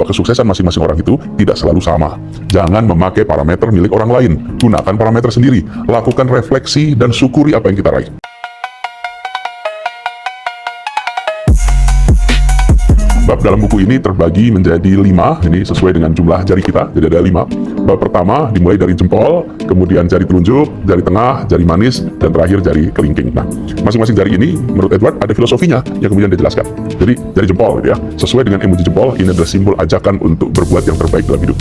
bahwa kesuksesan masing-masing orang itu tidak selalu sama. Jangan memakai parameter milik orang lain, gunakan parameter sendiri, lakukan refleksi dan syukuri apa yang kita raih. Bab dalam buku ini terbagi menjadi 5, ini sesuai dengan jumlah jari kita, jadi ada 5. Bab pertama dimulai dari jempol, kemudian jari telunjuk, jari tengah, jari manis, dan terakhir jari kelingking. Nah, masing-masing jari ini menurut Edward ada filosofinya yang kemudian dijelaskan. Jadi jari jempol gitu ya, sesuai dengan emoji jempol, ini adalah simbol ajakan untuk berbuat yang terbaik dalam hidup.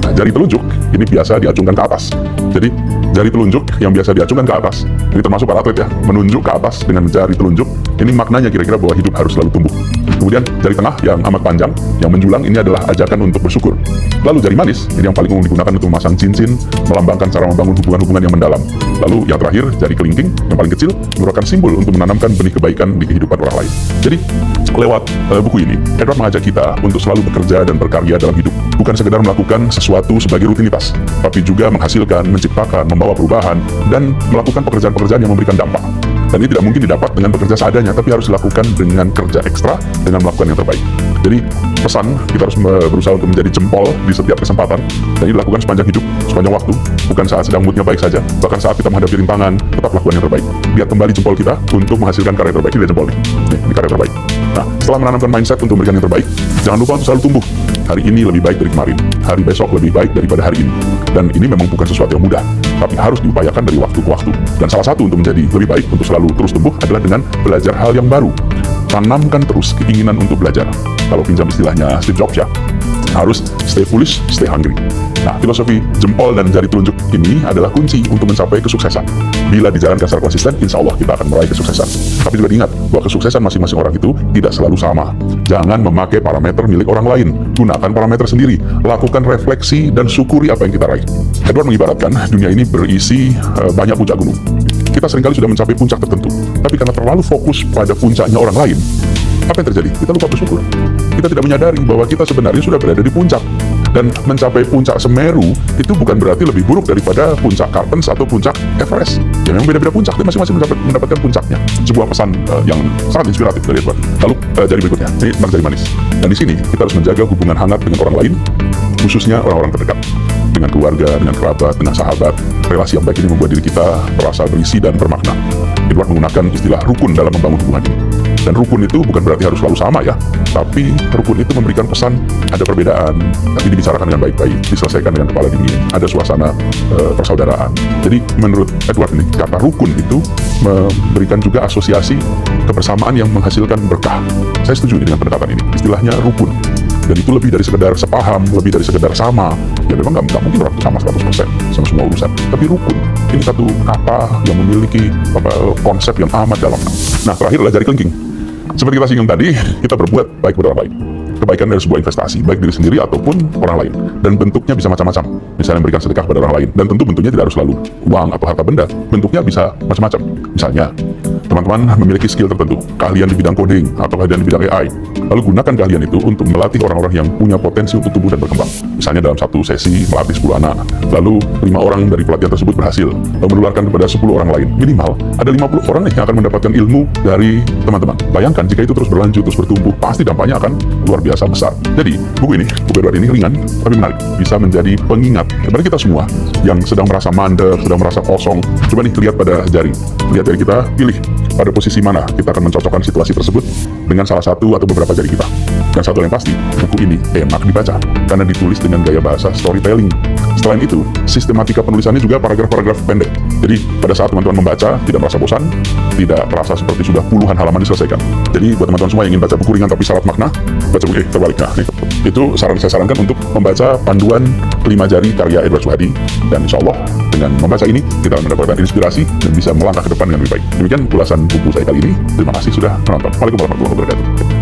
Nah, jari telunjuk ini biasa diacungkan ke atas. Jadi jari telunjuk yang biasa diacungkan ke atas, ini termasuk para atlet ya, menunjuk ke atas dengan jari telunjuk, ini maknanya kira-kira bahwa hidup harus selalu tumbuh. Kemudian jari tengah yang amat panjang, yang menjulang, ini adalah ajakan untuk bersyukur. Lalu jari manis, ini yang paling umum digunakan untuk memasang cincin, melambangkan cara membangun hubungan-hubungan yang mendalam. Lalu yang terakhir, jari kelingking, yang paling kecil, merupakan simbol untuk menanamkan benih kebaikan di kehidupan orang lain. Jadi, lewat buku ini, Edward mengajak kita untuk selalu bekerja dan berkarya dalam hidup. Bukan sekedar melakukan sesuatu sebagai rutinitas, tapi juga menghasilkan, menciptakan, membawa perubahan, dan melakukan pekerjaan-pekerjaan yang memberikan dampak. Dan ini tidak mungkin didapat dengan bekerja seadanya, tapi harus dilakukan dengan kerja ekstra, dengan melakukan yang terbaik. Jadi pesan, kita harus berusaha untuk menjadi jempol di setiap kesempatan, dan ini dilakukan sepanjang hidup, sepanjang waktu, bukan saat sedang moodnya baik saja, bahkan saat kita menghadapi rintangan, tetap lakukan yang terbaik. Lihat kembali jempol kita untuk menghasilkan karya terbaik. Ini jempol nih, ini karya terbaik. Nah, setelah menanamkan mindset untuk memberikan yang terbaik, jangan lupa untuk selalu tumbuh. Hari ini lebih baik dari kemarin, hari besok lebih baik daripada hari ini. Dan ini memang bukan sesuatu yang mudah, tapi harus diupayakan dari waktu ke waktu. Dan salah satu untuk menjadi lebih baik, untuk selalu terus tumbuh adalah dengan belajar hal yang baru. Tanamkan terus keinginan untuk belajar. Kalau pinjam istilahnya Steve Jobs ya, harus stay foolish, stay hungry. Nah, filosofi jempol dan jari telunjuk ini adalah kunci untuk mencapai kesuksesan. Bila dijalankan secara konsisten, insya Allah kita akan meraih kesuksesan. Tapi juga diingat bahwa kesuksesan masing-masing orang itu tidak selalu sama. Jangan memakai parameter milik orang lain, gunakan parameter sendiri, lakukan refleksi dan syukuri apa yang kita raih. Edward mengibaratkan dunia ini berisi banyak puncak gunung. Kita seringkali sudah mencapai puncak tertentu, tapi karena terlalu fokus pada puncaknya orang lain, apa yang terjadi? Kita lupa bersyukur. Kita tidak menyadari bahwa kita sebenarnya sudah berada di puncak. Dan mencapai puncak Semeru itu bukan berarti lebih buruk daripada puncak Kartens atau puncak Everest. Ya memang beda-beda puncak, tapi masing-masing mendapatkan puncaknya. Sebuah pesan yang sangat inspiratif dari Edward. Lalu jari berikutnya, ini tentang jari manis. Dan di sini kita harus menjaga hubungan hangat dengan orang lain, khususnya orang-orang terdekat. Dengan keluarga, dengan kerabat, dengan sahabat. Relasi yang baik ini membuat diri kita terasa berisi dan bermakna. Edward menggunakan istilah rukun dalam membangun hubungan ini. Dan rukun itu bukan berarti harus selalu sama ya, tapi rukun itu memberikan pesan ada perbedaan, tapi dibicarakan dengan baik-baik, diselesaikan dengan kepala dingin, ada suasana persaudaraan. Jadi menurut Edward ini, kata rukun itu memberikan juga asosiasi kebersamaan yang menghasilkan berkah. Saya setuju dengan pendekatan ini, istilahnya rukun. Dan itu lebih dari sekedar sepaham, lebih dari sekedar sama. Ya memang nggak mungkin orang sama 100% sama semua urusan. Tapi rukun, ini satu kata yang memiliki konsep yang amat dalam. Nah, terakhir adalah jari kelingking. Seperti kita singgung tadi, kita berbuat baik kepada orang lain. Kebaikan dari sebuah investasi, baik diri sendiri ataupun orang lain. Dan bentuknya bisa macam-macam. Misalnya memberikan sedekah kepada orang lain. Dan tentu bentuknya tidak harus selalu uang atau harta benda. Bentuknya bisa macam-macam. Misalnya, teman-teman memiliki skill tertentu, keahlian di bidang coding atau keahlian di bidang AI. Lalu gunakan keahlian itu untuk melatih orang-orang yang punya potensi untuk tumbuh dan berkembang. Misalnya dalam satu sesi melatih 10 anak, lalu 5 orang dari pelatihan tersebut berhasil, lalu menularkan kepada 10 orang lain. Minimal ada 50 orang nih yang akan mendapatkan ilmu dari teman-teman. Bayangkan jika itu terus berlanjut, terus bertumbuh, pasti dampaknya akan luar biasa besar. Jadi buku Edward ini ringan tapi menarik, bisa menjadi pengingat kepada kita semua yang sedang merasa mandek, sedang merasa kosong. Coba nih lihat pada jari, lihat jari kita, pilih pada posisi mana kita akan mencocokkan situasi tersebut dengan salah satu atau beberapa jari kita. Dan satu yang pasti, buku ini enak dibaca karena ditulis dengan gaya bahasa storytelling. Selain itu, sistematika penulisannya juga paragraf-paragraf pendek. Jadi pada saat teman-teman membaca, tidak merasa bosan, tidak terasa seperti sudah puluhan halaman diselesaikan. Jadi buat teman-teman semua yang ingin baca buku ringan tapi syarat makna, baca buku terbalik. Nah, itu saya sarankan untuk membaca panduan 5 jari karya Edward Suhadi. Dan insya Allah dengan membaca ini kita akan mendapatkan inspirasi dan bisa melangkah ke depan dengan lebih baik. Demikian ulasan buku saya kali ini. Terima kasih sudah menonton. Waalaikumsalam warahmatullahi wabarakatuh.